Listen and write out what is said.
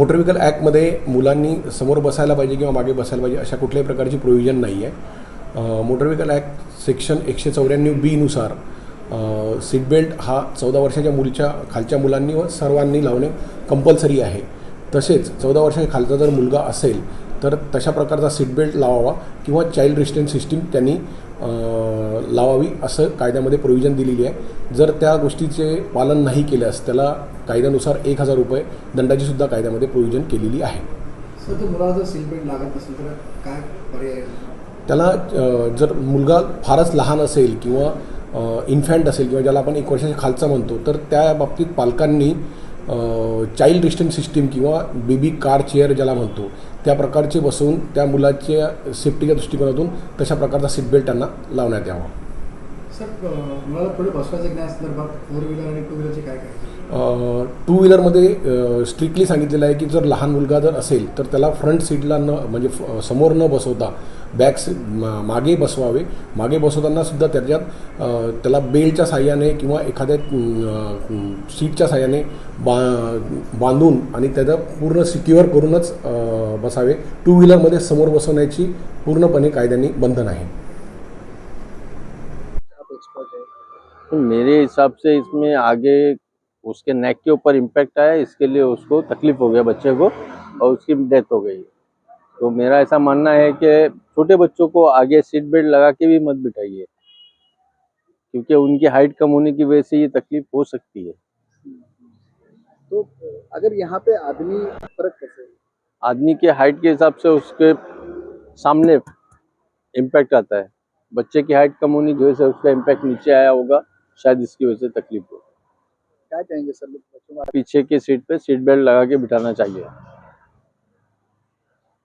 Motor vehicle ॲक्टमध्ये मुलांनी समोर बसायला पाहिजे किंवा मागे बसायला पाहिजे अशा कुठल्याही प्रकारची प्रोव्हिजन नाही आहे. मोटर व्हेकल ॲक्ट सेक्शन 194 नुसार सीट बेल्ट हा 14 वर्षाच्या मुलीच्या खालच्या मुलांनी व सर्वांनी लावणे कंपल्सरी आहे. तसेच 14 वर्षाच्या खालचा जर मुलगा असेल तर तशा प्रकारचा सीट बेल्ट लावावा किंवा चाइल्ड रिस्ट्रेंट सिस्टीम त्यांनी लावावी असं कायद्यामध्ये प्रोव्हिजन दिलेली आहे. जर त्या गोष्टीचे पालन नाही केल्यास त्याला कायद्यानुसार 1000 रुपये दंडाची सुद्धा कायद्यामध्ये प्रोव्हिजन केलेली आहे. सर, तो मुलाला जर सीट बेल्ट लागत नसेल तर काय पर्याय? त्याला जर मुलगा फारच लहान असेल किंवा इन्फॅन्ट असेल किंवा ज्याला आपण 1 वर्षाच्या खालचा म्हणतो तर त्या बाबतीत पालकांनी चाइल्ड रिस्ट्रेंट सिस्टीम किंवा बेबी कार चेअर ज्याला म्हणतो त्या प्रकारचे बसवून त्या मुलाच्या सेफ्टीच्या दृष्टिकोनातून तशा प्रकारचा सीट बेल्ट त्यांना लावण्यात यावा. सर, मुलाला पुढे बसवायचं ज्ञानासंदर्भात 4 व्हीलर आणि 2 व्हीलरचे काय काय? 2 व्हीलरमध्ये स्ट्रिक्टली सांगितलेलं आहे की जर लहान मुलगा जर असेल तर त्याला फ्रंट सीटला म्हणजे समोर न बसवता बॅक मागे बसवावे. मागे बसवताना सुद्धा त्याच्यात त्याला बेल्टच्या साह्याने किंवा एखाद्या सीटच्या साह्याने बांधून आणि त्याचं पूर्ण सिक्युअर करूनच बसावे. 2 व्हीलरमध्ये समोर बसवण्याची पूर्णपणे कायद्याने बंधन आहे. मेरे हिसाब से इसमें आगे उसके नेक के ऊपर इम्पैक्ट आया, इसके लिए उसको तकलीफ हो गया बच्चे को और उसकी डेथ हो गई. तो मेरा ऐसा मानना है कि छोटे बच्चों को आगे सीट बेल्ट लगा के भी मत बिठाइए, क्योंकि उनकी हाइट कम होने की वजह से ये तकलीफ हो सकती है. तो अगर यहाँ पे आदमी फर्क कैसे? आदमी के हाइट के हिसाब से उसके सामने इम्पैक्ट आता है. बच्चे की हाइट कम होने की वजह से उसका इम्पैक्ट नीचे आया होगा, शायद इसकी वजह से तकलीफ हो. क्या कहेंगे सर, बच्चों को पीछे के सीट पे सीट बेल्ट लगा के बिठाना चाहिए.